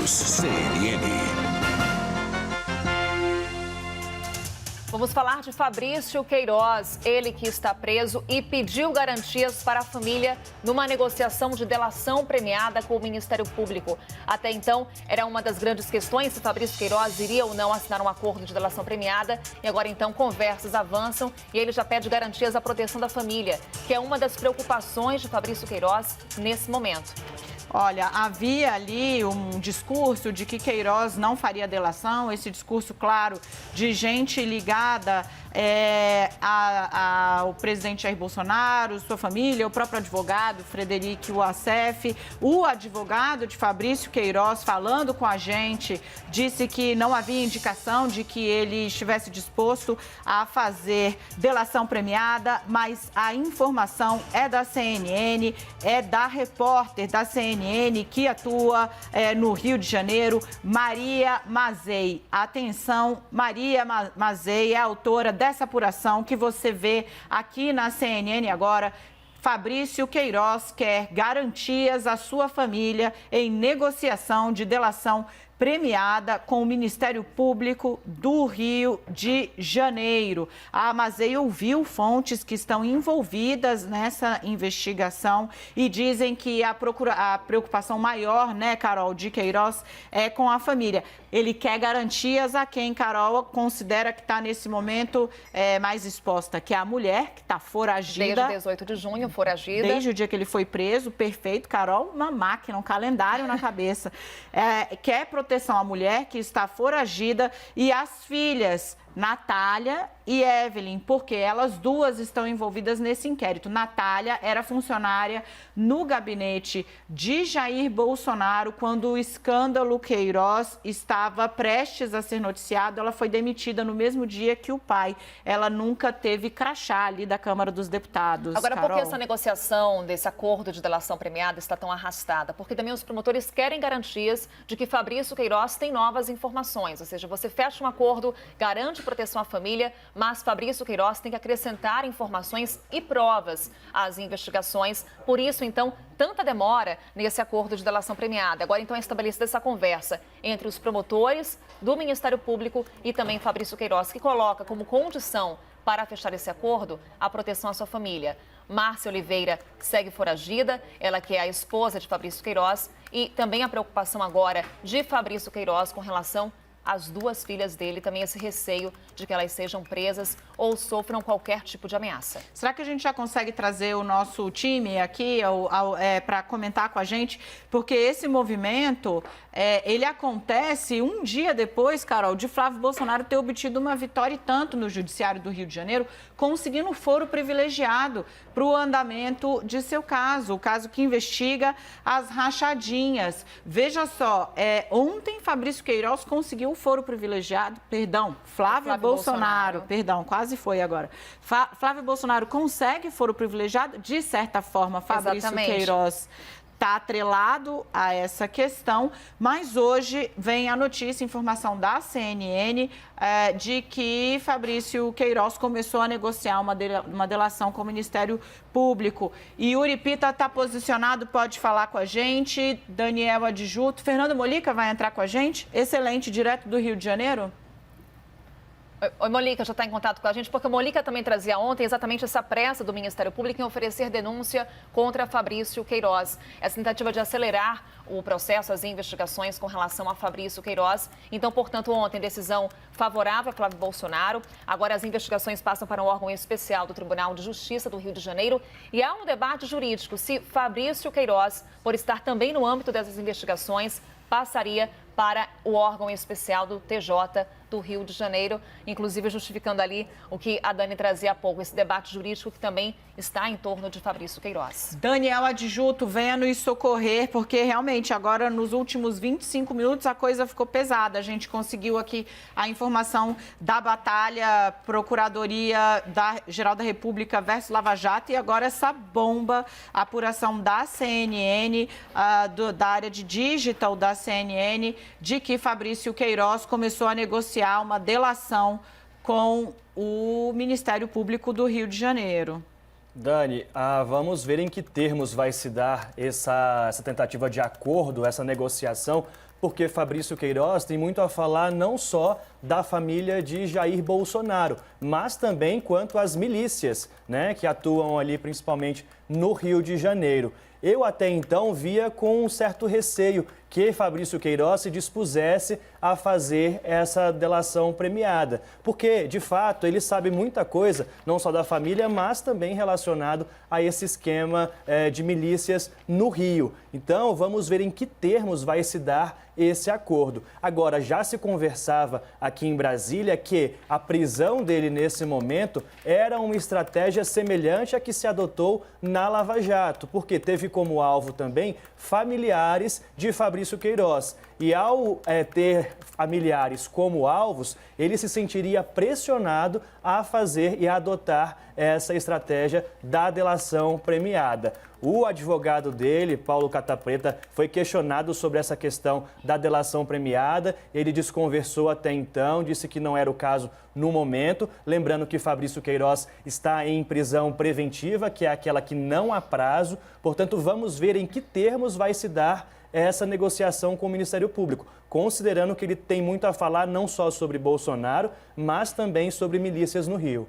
News CNN. Vamos falar de Fabrício Queiroz, ele que está preso e pediu garantias para a família numa negociação de delação premiada com o Ministério Público. Até então, era uma das grandes questões se Fabrício Queiroz iria ou não assinar um acordo de delação premiada. E agora, então, conversas avançam e ele já pede garantias à proteção da família, que é uma das preocupações de Fabrício Queiroz nesse momento. Olha, havia ali um discurso de que Queiroz não faria delação, esse discurso, claro, de gente ligada ao presidente Jair Bolsonaro, sua família, o próprio advogado Frederico Wassef. O advogado de Fabrício Queiroz, falando com a gente, disse que não havia indicação de que ele estivesse disposto a fazer delação premiada, mas a informação é da CNN, é da repórter da CNN que atua no Rio de Janeiro, Maria Mazei. Atenção, Maria Mazei é autora dessa apuração que você vê aqui na CNN agora. Fabrício Queiroz quer garantias à sua família em negociação de delação premiada com o Ministério Público do Rio de Janeiro. A Mazei ouviu fontes que estão envolvidas nessa investigação e dizem que a preocupação maior, né, Carol, de Queiroz é com a família. Ele quer garantias a quem, Carol, considera que está nesse momento mais exposta, que é a mulher, que está foragida. Desde 18 de junho, foragida. Desde o dia que ele foi preso, perfeito, Carol, uma máquina, um calendário na cabeça. Quer proteção à mulher que está foragida e às filhas Natália e Evelyn, porque elas duas estão envolvidas nesse inquérito. Natália era funcionária no gabinete de Jair Bolsonaro quando o escândalo Queiroz estava prestes a ser noticiado. Ela foi demitida no mesmo dia que o pai. Ela nunca teve crachá ali da Câmara dos Deputados. Agora, Carol, por que essa negociação desse acordo de delação premiada está tão arrastada? Porque também os promotores querem garantias de que Fabrício Queiroz tem novas informações. Ou seja, você fecha um acordo, garante proteção à família, mas Fabrício Queiroz tem que acrescentar informações e provas às investigações. Por isso, então, tanta demora nesse acordo de delação premiada. Agora, então, é estabelecida essa conversa entre os promotores do Ministério Público e também Fabrício Queiroz, que coloca como condição para fechar esse acordo a proteção à sua família. Márcia Oliveira segue foragida, ela que é a esposa de Fabrício Queiroz, e também a preocupação agora de Fabrício Queiroz com relação às duas filhas dele, também esse receio de que elas sejam presas ou sofram qualquer tipo de ameaça. Será que a gente já consegue trazer o nosso time aqui para comentar com a gente? Porque esse movimento, ele acontece um dia depois, Carol, de Flávio Bolsonaro ter obtido uma vitória e tanto no Judiciário do Rio de Janeiro, conseguindo um foro privilegiado para o andamento de seu caso, o caso que investiga as rachadinhas. Veja só, ontem Fabrício Queiroz conseguiu o foro privilegiado, Flávio Bolsonaro, quase foi agora. Flávio Bolsonaro consegue foro privilegiado, de certa forma, Fabrício Exatamente. Queiroz está atrelado a essa questão, mas hoje vem a notícia, informação da CNN, de que Fabrício Queiroz começou a negociar uma delação com o Ministério Público. E Yuri Pita está posicionado, pode falar com a gente, Daniel Adjuto. Fernando Molica vai entrar com a gente, excelente, direto do Rio de Janeiro. Oi, Molica, já está em contato com a gente, porque a Molica também trazia ontem exatamente essa pressa do Ministério Público em oferecer denúncia contra Fabrício Queiroz. Essa tentativa de acelerar o processo, as investigações com relação a Fabrício Queiroz. Então, portanto, ontem, decisão favorável a Flávio Bolsonaro. Agora, as investigações passam para um órgão especial do Tribunal de Justiça do Rio de Janeiro. E há um debate jurídico se Fabrício Queiroz, por estar também no âmbito dessas investigações, passaria para o órgão especial do TJ do Rio de Janeiro, inclusive justificando ali o que a Dani trazia há pouco, esse debate jurídico que também está em torno de Fabrício Queiroz. Daniel Adjuto, venha nos socorrer, porque realmente agora nos últimos 25 minutos a coisa ficou pesada. A gente conseguiu aqui a informação da batalha Procuradoria-Geral da República versus Lava Jato e agora essa bomba, a apuração da CNN, da área de digital da CNN, de que Fabrício Queiroz começou a negociar uma delação com o Ministério Público do Rio de Janeiro. Dani, vamos ver em que termos vai se dar essa tentativa de acordo, essa negociação, porque Fabrício Queiroz tem muito a falar não só da família de Jair Bolsonaro, mas também quanto às milícias, né, que atuam ali principalmente no Rio de Janeiro. Eu até então via com um certo receio que Fabrício Queiroz se dispusesse a fazer essa delação premiada, porque, de fato, ele sabe muita coisa, não só da família, mas também relacionado a esse esquema de milícias no Rio. Então, vamos ver em que termos vai se dar esse acordo. Agora, já se conversava aqui em Brasília que a prisão dele nesse momento era uma estratégia semelhante à que se adotou na Lava Jato, porque teve como alvo também familiares de Fabrício Queiroz. E ao ter familiares como alvos, ele se sentiria pressionado a fazer e a adotar essa estratégia da delação premiada. O advogado dele, Paulo Catapreta, foi questionado sobre essa questão da delação premiada. Ele desconversou até então, disse que não era o caso no momento. Lembrando que Fabrício Queiroz está em prisão preventiva, que é aquela que não há prazo. Portanto, vamos ver em que termos vai se dar essa negociação com o Ministério Público, considerando que ele tem muito a falar não só sobre Bolsonaro, mas também sobre milícias no Rio.